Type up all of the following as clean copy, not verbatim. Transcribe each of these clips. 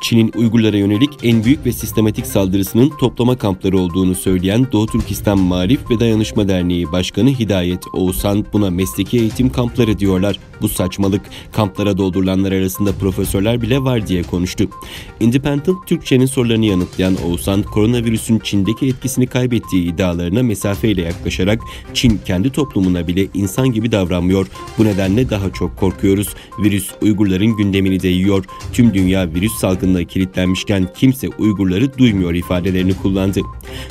Çin'in Uygurlara yönelik en büyük ve sistematik saldırısının toplama kampları olduğunu söyleyen Doğu Türkistan Maarif ve Dayanışma Derneği Başkanı Hidayet Oğuzhan buna mesleki eğitim kampları diyorlar. Bu saçmalık, kamplara doldurulanlar arasında profesörler bile var diye konuştu. Independent Türkçe'nin sorularını yanıtlayan Oğuzhan, koronavirüsün Çin'deki etkisini kaybettiği iddialarına mesafeyle yaklaşarak Çin kendi toplumuna bile insan gibi davranmıyor. Bu nedenle daha çok korkuyoruz. Virüs Uygurların gündemini de yiyor. Tüm dünya virüs salgınına kilitlenmişken kimse Uygurları duymuyor ifadelerini kullandı.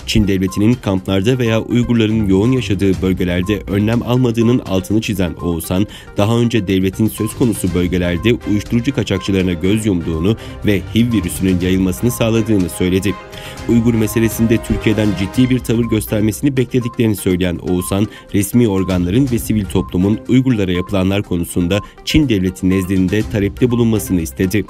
Çin devletinin kamplarda veya Uygurların yoğun yaşadığı bölgelerde önlem almadığının altını çizen Oğuzhan, daha önce devletin söz konusu bölgelerde uyuşturucu kaçakçılarına göz yumduğunu ve HIV virüsünün yayılmasını sağladığını söyledi. Uygur meselesinde Türkiye'den ciddi bir tavır göstermesini beklediklerini söyleyen Oğuzhan, resmi organların ve sivil toplumun Uygurlara yapılanlar konusunda Çin devleti nezdinde talepte bulunmasını istedi.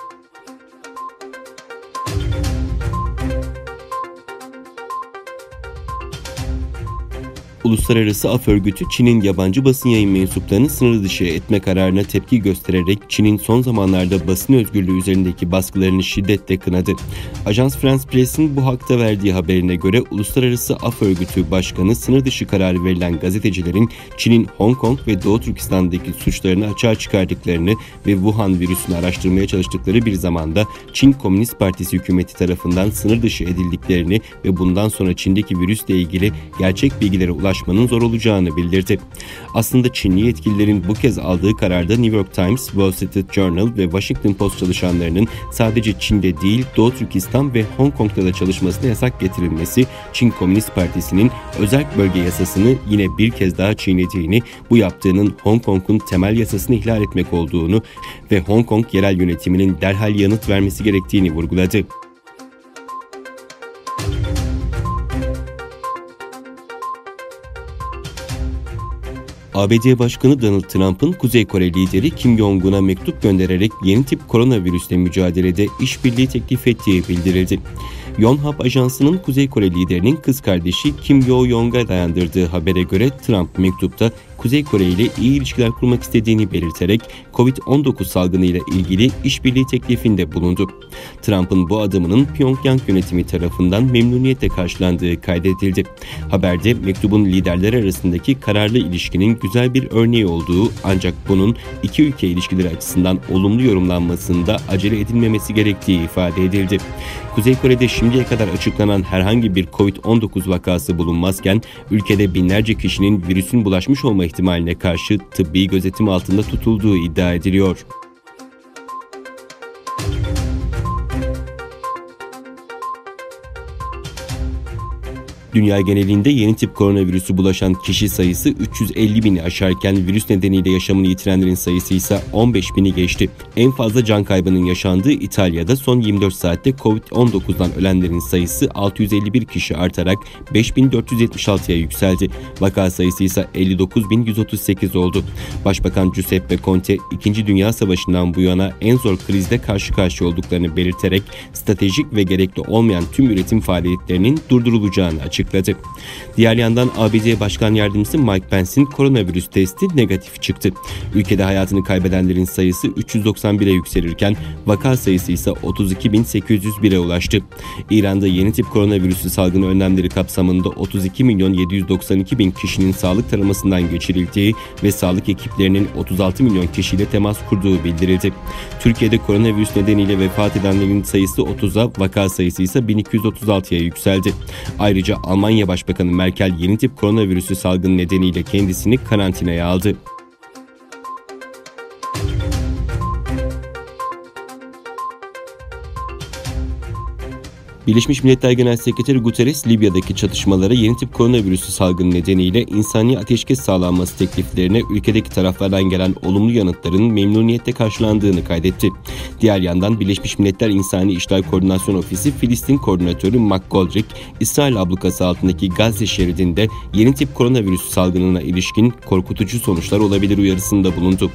Uluslararası Af Örgütü, Çin'in yabancı basın yayın mensuplarını sınır dışı etme kararına tepki göstererek Çin'in son zamanlarda basın özgürlüğü üzerindeki baskılarını şiddetle kınadı. Ajans France Press'in bu hakta verdiği haberine göre Uluslararası Af Örgütü Başkanı, sınır dışı kararı verilen gazetecilerin Çin'in Hong Kong ve Doğu Türkistan'daki suçlarını açığa çıkardıklarını ve Wuhan virüsünü araştırmaya çalıştıkları bir zamanda Çin Komünist Partisi hükümeti tarafından sınır dışı edildiklerini ve bundan sonra Çin'deki virüsle ilgili gerçek bilgilere ulaşmanın zor olacağını bildirdi. Aslında Çinli yetkililerin bu kez aldığı kararda New York Times, Wall Street Journal ve Washington Post çalışanlarının sadece Çin'de değil Doğu Türkistan ve Hong Kong'da da çalışmasına yasak getirilmesi, Çin Komünist Partisi'nin özel bölge yasasını yine bir kez daha çiğnediğini, bu yaptığının Hong Kong'un temel yasasını ihlal etmek olduğunu ve Hong Kong yerel yönetiminin derhal yanıt vermesi gerektiğini vurguladı. ABD Başkanı Donald Trump'ın Kuzey Kore lideri Kim Jong-un'a mektup göndererek yeni tip koronavirüsle mücadelede işbirliği teklif ettiği bildirildi. Yonhap Ajansı'nın Kuzey Kore liderinin kız kardeşi Kim Yo-yong'a dayandırdığı habere göre Trump mektupta Kuzey Kore ile iyi ilişkiler kurmak istediğini belirterek Covid-19 salgını ile ilgili işbirliği teklifinde bulundu. Trump'ın bu adımının Pyongyang yönetimi tarafından memnuniyetle karşılandığı kaydedildi. Haberde mektubun liderler arasındaki kararlı ilişkinin güzel bir örneği olduğu, ancak bunun iki ülke ilişkileri açısından olumlu yorumlanmasında acele edilmemesi gerektiği ifade edildi. Kuzey Kore'de şimdiye kadar açıklanan herhangi bir Covid-19 vakası bulunmazken ülkede binlerce kişinin virüsün bulaşmış olma ihtimaline karşı tıbbi gözetim altında tutulduğu iddia ediliyor. Dünya genelinde yeni tip koronavirüsü bulaşan kişi sayısı 350 bini aşarken virüs nedeniyle yaşamını yitirenlerin sayısı ise 15 bini geçti. En fazla can kaybının yaşandığı İtalya'da son 24 saatte Covid-19'dan ölenlerin sayısı 651 kişi artarak 5476'ya yükseldi. Vaka sayısı ise 59.138 oldu. Başbakan Giuseppe Conte, 2. Dünya Savaşı'ndan bu yana en zor krizde karşı karşıya olduklarını belirterek stratejik ve gerekli olmayan tüm üretim faaliyetlerinin durdurulacağını açıkladı. Diğer yandan ABD Başkan Yardımcısı Mike Pence'in koronavirüs testi negatif çıktı. Ülkede hayatını kaybedenlerin sayısı 391'e yükselirken vaka sayısı ise 32.801'e ulaştı. İran'da yeni tip koronavirüsü salgını önlemleri kapsamında 32.792.000 kişinin sağlık taramasından geçirildiği ve sağlık ekiplerinin 36 milyon kişiyle temas kurduğu bildirildi. Türkiye'de koronavirüs nedeniyle vefat edenlerin sayısı 30'a, vaka sayısı ise 1236'ya yükseldi. Ayrıca Almanya Başbakanı Merkel yeni tip koronavirüsü salgını nedeniyle kendisini karantinaya aldı. Birleşmiş Milletler Genel Sekreteri Guterres, Libya'daki çatışmalara yeni tip koronavirüsü salgını nedeniyle insani ateşkes sağlanması tekliflerine ülkedeki taraflardan gelen olumlu yanıtların memnuniyetle karşılandığını kaydetti. Diğer yandan Birleşmiş Milletler İnsani İşler Koordinasyon Ofisi Filistin Koordinatörü Mark Goldrick, İsrail ablukası altındaki Gazze şeridinde yeni tip koronavirüsü salgınına ilişkin korkutucu sonuçlar olabilir uyarısında bulundu.